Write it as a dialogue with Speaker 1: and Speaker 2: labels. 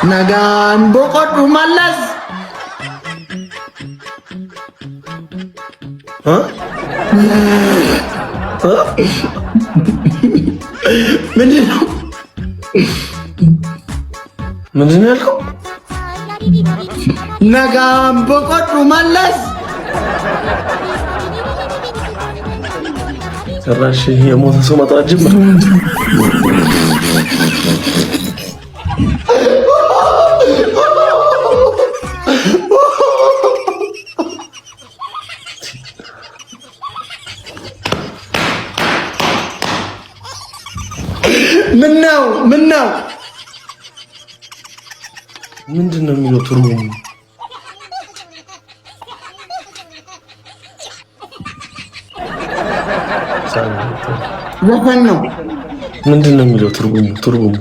Speaker 1: nagaan boqodhu malas ምንድነው ያልከው? nagaan boqodhu malas
Speaker 2: ጭራሽ የሞተ ሰው መጥራት ጀመረ።
Speaker 1: ምነው
Speaker 2: ምንድነው የሚለው ትርጉሙ?
Speaker 1: ዘፈን ነው።
Speaker 2: ምንድነው የሚለው ትርጉሙ?